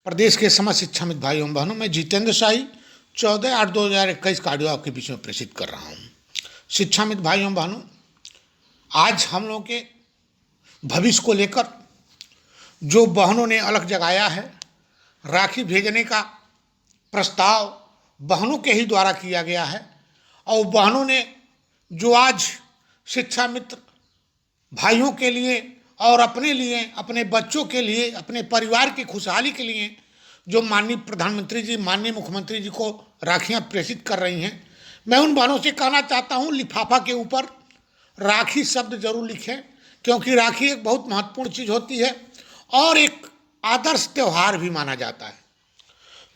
प्रदेश के समस्त शिक्षामित भाइयों बहनों, मैं जितेंद्र शाही 14/8/2021 का ऑडियो आपके बीच में प्रेषित कर रहा हूँ। शिक्षामित भाइयों बहनों, आज हम लोगों के भविष्य को लेकर जो बहनों ने अलग जगाया है, राखी भेजने का प्रस्ताव बहनों के ही द्वारा किया गया है और बहनों ने जो आज शिक्षा मित्र भाइयों के लिए और अपने लिए, अपने बच्चों के लिए, अपने परिवार की खुशहाली के लिए जो माननीय प्रधानमंत्री जी, माननीय मुख्यमंत्री जी को राखियां प्रेषित कर रही हैं, मैं उन बहनों से कहना चाहता हूं, लिफाफा के ऊपर राखी शब्द जरूर लिखें, क्योंकि राखी एक बहुत महत्वपूर्ण चीज़ होती है और एक आदर्श त्यौहार भी माना जाता है।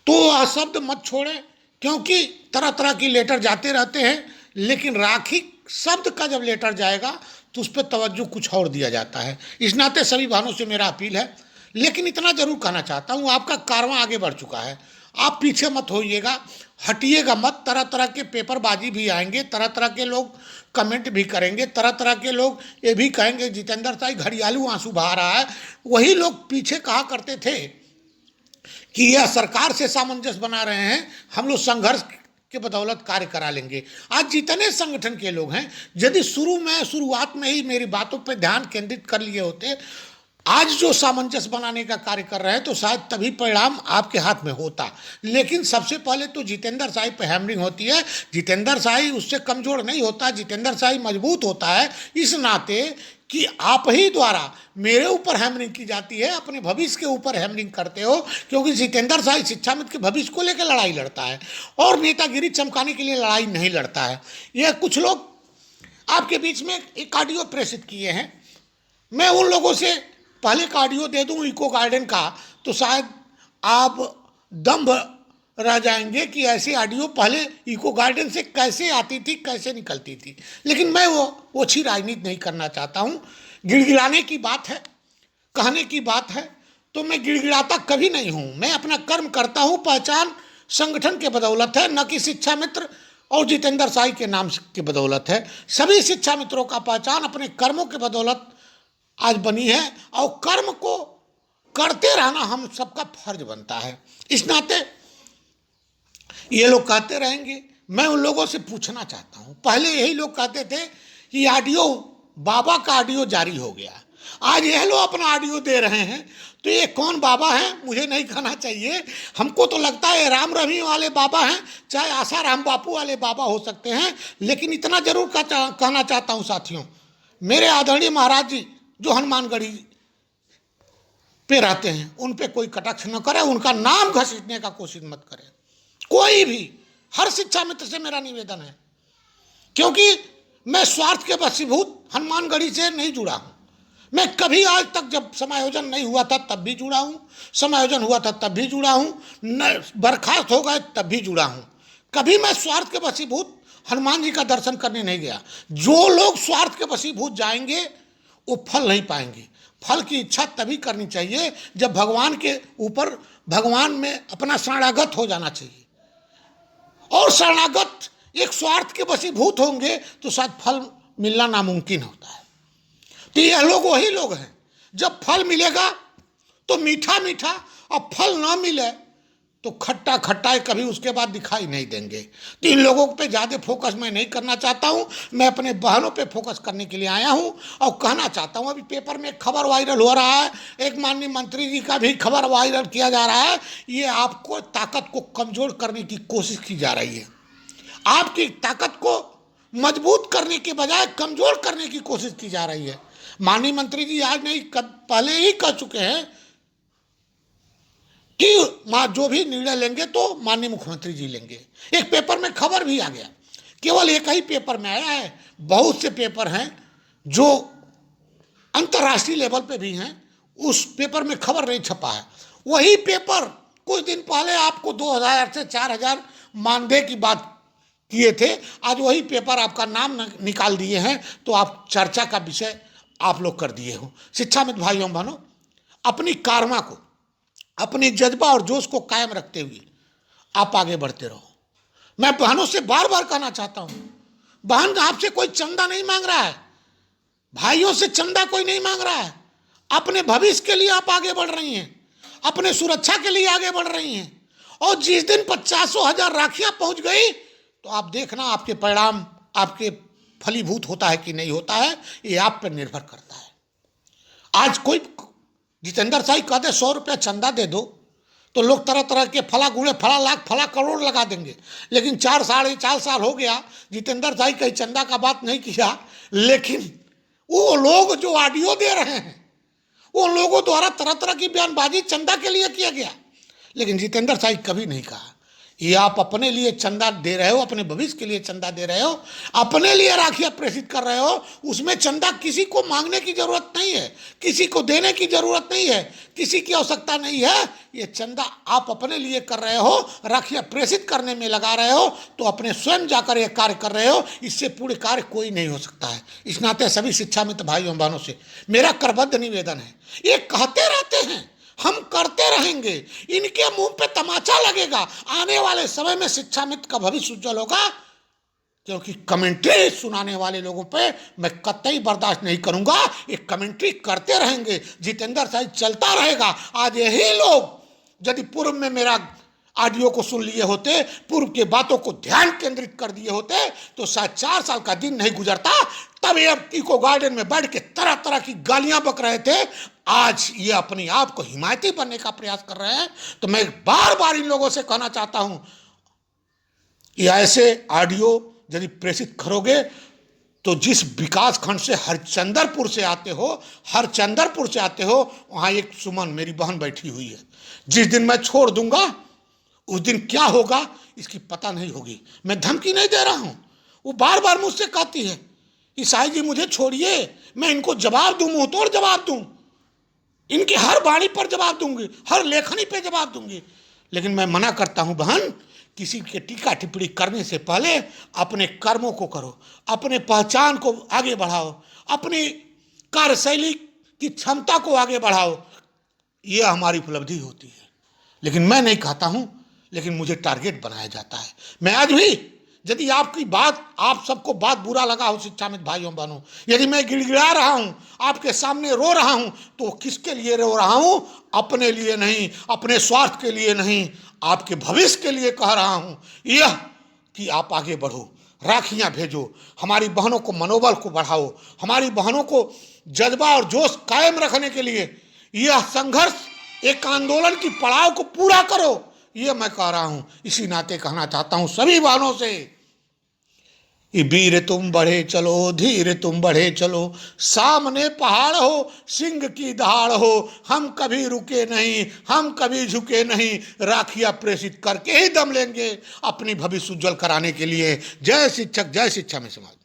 तो वह शब्द मत छोड़ें, क्योंकि तरह तरह की लेटर जाते रहते हैं, लेकिन राखी शब्द का जब लेटर जाएगा तो उस पर तवज्जो कुछ और दिया जाता है। इस नाते सभी बहनों से मेरा अपील है, लेकिन इतना जरूर कहना चाहता हूँ, आपका कारवां आगे बढ़ चुका है, आप पीछे मत होइएगा, हटिएगा मत। तरह तरह के पेपरबाजी भी आएंगे, तरह तरह के लोग कमेंट भी करेंगे, तरह तरह के लोग ये भी कहेंगे जितेंद्र शाही घड़ियालू आंसू बहा रहा है। वही लोग पीछे कहा करते थे कि यह सरकार से सामंजस्य बना रहे हैं, हम लोग संघर्ष के बदौलत कार्य करा लेंगे। आज जितने संगठन के लोग हैं, यदि शुरुआत में ही मेरी बातों पर ध्यान केंद्रित कर लिए होते, आज जो सामंजस्य बनाने का कार्य कर रहे हैं, तो शायद तभी परिणाम आपके हाथ में होता। लेकिन सबसे पहले तो जितेंद्र शाही पे हैमरिंग होती है। जितेंद्र शाही उससे कमजोर नहीं होता, जितेंद्र शाही मजबूत होता है, इस नाते कि आप ही द्वारा मेरे ऊपर हैमरिंग की जाती है, अपने भविष्य के ऊपर हैमरिंग करते हो, क्योंकि जितेंद्र शाही शिक्षा मित्र के भविष्य को लेकर लड़ाई लड़ता है और नेतागिरी चमकाने के लिए लड़ाई नहीं लड़ता है। यह कुछ लोग आपके बीच में एक ऑडियो प्रेषित किए हैं, मैं उन लोगों से पहले का ऑडियो दे दूं इको गार्डन का, तो शायद आप दम्भ रह जाएंगे कि ऐसी ऑडियो पहले इको गार्डन से कैसे आती थी, कैसे निकलती थी। लेकिन मैं वो अच्छी राजनीति नहीं करना चाहता हूँ। गिड़गिड़ाने की बात है, कहने की बात है, तो मैं गिड़गिड़ाता कभी नहीं हूँ। मैं अपना कर्म करता हूँ, पहचान संगठन के बदौलत है, न कि शिक्षा मित्र और जितेंद्र शाही के नाम की बदौलत है। सभी शिक्षा मित्रों का पहचान अपने कर्मों के बदौलत आज बनी है और कर्म को करते रहना हम सबका फर्ज बनता है। इस नाते ये लोग कहते रहेंगे, मैं उन लोगों से पूछना चाहता हूँ, पहले यही लोग कहते थे कि ऑडियो बाबा का ऑडियो जारी हो गया, आज यह लोग अपना ऑडियो दे रहे हैं, तो ये कौन बाबा है मुझे नहीं कहना चाहिए। हमको तो लगता है राम रहीम वाले बाबा हैं, चाहे आशा राम बापू वाले बाबा हो सकते हैं। लेकिन इतना जरूर कहना चाहता हूँ साथियों, मेरे आदरणीय महाराज जी जो हनुमानगढ़ी पे रहते हैं, उन पे कोई कटाक्ष न करे, उनका नाम घसीटने का कोशिश मत करें कोई भी। हर शिक्षा मित्र से मेरा निवेदन है, क्योंकि मैं स्वार्थ के वशीभूत हनुमानगढ़ी से नहीं जुड़ा हूं। मैं कभी आज तक, जब समायोजन नहीं हुआ था तब भी जुड़ा हूं, समायोजन हुआ था तब भी जुड़ा हूं, बर्खास्त हो गए तब भी जुड़ा हूं। कभी मैं स्वार्थ के वशीभूत हनुमान जी का दर्शन करने नहीं गया। जो लोग स्वार्थ के वशीभूत जाएंगे वो फल नहीं पाएंगे। फल की इच्छा तभी करनी चाहिए जब भगवान के ऊपर, भगवान में अपना शरणागत हो जाना चाहिए। और शरणागत एक स्वार्थ के वशीभूत होंगे तो शायद फल मिलना नामुमकिन होता है। तो ये लोग वही लोग हैं, जब फल मिलेगा तो मीठा मीठा, और फल ना मिले तो खट्टा खट्टा, कभी उसके बाद दिखाई नहीं देंगे। तो इन लोगों पे ज़्यादा फोकस मैं नहीं करना चाहता हूँ, मैं अपने बहनों पे फोकस करने के लिए आया हूँ। और कहना चाहता हूँ, अभी पेपर में एक खबर वायरल हो रहा है, एक माननीय मंत्री जी का भी खबर वायरल किया जा रहा है। ये आपको ताकत को कमज़ोर करने की कोशिश की जा रही है, आपकी ताकत को मजबूत करने के बजाय कमज़ोर करने की कोशिश की जा रही है। माननीय मंत्री जी आज नहीं, पहले ही कह चुके हैं कि जो भी निर्णय लेंगे तो माननीय मुख्यमंत्री जी लेंगे। एक पेपर में खबर भी आ गया, केवल एक ही पेपर में आया है, बहुत से पेपर हैं जो अंतर्राष्ट्रीय लेवल पे भी हैं, उस पेपर में खबर नहीं छपा है। वही पेपर कुछ दिन पहले आपको 2000 से 4000 मानदेय की बात किए थे, आज वही पेपर आपका नाम निकाल दिए हैं, तो आप चर्चा का विषय आप लोग कर दिए हो। शिक्षा मित्र भाइयों बहनों, अपनी कारमा को, अपनी जज्बा और जोश को कायम रखते हुए आप आगे बढ़ते रहो। मैं बहनों से बार बार कहना चाहता हूं, बहन आपसे कोई चंदा नहीं मांग रहा है, भाइयों से चंदा कोई नहीं मांग रहा है, अपने भविष्य के लिए आप आगे बढ़ रही हैं। अपने सुरक्षा के लिए आगे बढ़ रही हैं। और जिस दिन 50,000 राखियां पहुंच गई तो आप देखना आपके परिणाम आपके फलीभूत होता है कि नहीं होता है, ये आप पर निर्भर करता है। आज कोई जितेंद्र साहब कहते 100 रुपया चंदा दे दो तो लोग तरह तरह के फला गुणे फला लाख फला करोड़ लगा देंगे। लेकिन 4 साल हो गया जितेंद्र साहब कहीं चंदा का बात नहीं किया, लेकिन वो लोग जो ऑडियो दे रहे हैं उन लोगों द्वारा तरह तरह की बयानबाजी चंदा के लिए किया गया, लेकिन जितेंद्र साहब कभी नहीं कहा ये आप अपने लिए चंदा दे रहे हो, अपने भविष्य के लिए चंदा दे रहे हो, अपने लिए राखियां प्रेषित कर रहे हो, उसमें चंदा किसी को मांगने की जरूरत नहीं है, किसी को देने की जरूरत नहीं है, किसी की आवश्यकता नहीं है। ये चंदा आप अपने लिए कर रहे हो, राखियां प्रेषित करने में लगा रहे हो, तो अपने स्वयं जाकर ये कार्य कर रहे हो, इससे पूरे कार्य कोई नहीं हो सकता है। इस नाते सभी शिक्षा मित्र भाइयों बहनों से मेरा करबद्ध निवेदन है, ये कहते रहते हैं हम करते रहेंगे, इनके मुंह पे तमाचा लगेगा, आने वाले समय में शिक्षा मित्र का भविष्य उज्जवल होगा। क्योंकि कमेंट्री सुनाने वाले लोगों पे मैं कतई बर्दाश्त नहीं करूंगा, ये कमेंट्री करते रहेंगे, जितेंद्र साहब चलता रहेगा। आज यही लोग यदि पूर्व में मेरा ऑडियो को सुन लिए होते, पूर्व के बातों को ध्यान केंद्रित कर दिए होते, तो शायद 4 साल का दिन नहीं गुजरता। तब ये इको गार्डन में बैठ के तरह तरह की गालियां बक रहे थे, आज ये अपने आप को हिमायती बनने का प्रयास कर रहे हैं। तो मैं बार बार इन लोगों से कहना चाहता हूं, ये ऐसे ऑडियो यदि प्रेषित करोगे तो जिस विकास खंड से हरचंदरपुर से आते हो, वहां एक सुमन मेरी बहन बैठी हुई है। जिस दिन मैं छोड़ दूंगा उस दिन क्या होगा इसकी पता नहीं होगी। मैं धमकी नहीं दे रहा हूं, वो बार बार मुझसे कहती है ईसाई जी मुझे छोड़िए, मैं इनको जवाब दूं, मुंह तोड़ जवाब दूं, इनकी हर वाणी पर जवाब दूंगी, हर लेखनी पे जवाब दूंगी। लेकिन मैं मना करता हूं बहन, किसी के टीका टिप्पणी करने से पहले अपने कर्मों को करो, अपने पहचान को आगे बढ़ाओ, अपनी कार्यशैली की क्षमता को आगे बढ़ाओ, यह हमारी उपलब्धि होती है। लेकिन मैं नहीं कहता हूं, लेकिन मुझे टारगेट बनाया जाता है। मैं आज भी यदि आपकी बात, आप सबको बात बुरा लगा हो शिक्षा मित्र भाइयों बहनों, यदि मैं गिड़गिड़ा रहा हूं, आपके सामने रो रहा हूं, तो किसके लिए रो रहा हूं? अपने लिए नहीं, अपने स्वार्थ के लिए नहीं, आपके भविष्य के लिए कह रहा हूं। यह कि आप आगे बढ़ो, राखियां भेजो, हमारी बहनों को मनोबल को बढ़ाओ, हमारी बहनों को जज्बा और जोश कायम रखने के लिए यह संघर्ष, एक आंदोलन की पड़ाव को पूरा करो, यह मैं कह रहा हूं। इसी नाते कहना चाहता हूं सभी बहनों से, वीर तुम बढ़े चलो, धीर तुम बढ़े चलो, सामने पहाड़ हो, सिंह की दहाड़ हो, हम कभी रुके नहीं, हम कभी झुके नहीं, राखियां प्रेषित करके ही दम लेंगे अपनी भविष्य उज्जवल कराने के लिए। जय शिक्षक, जय शिक्षा में समाज।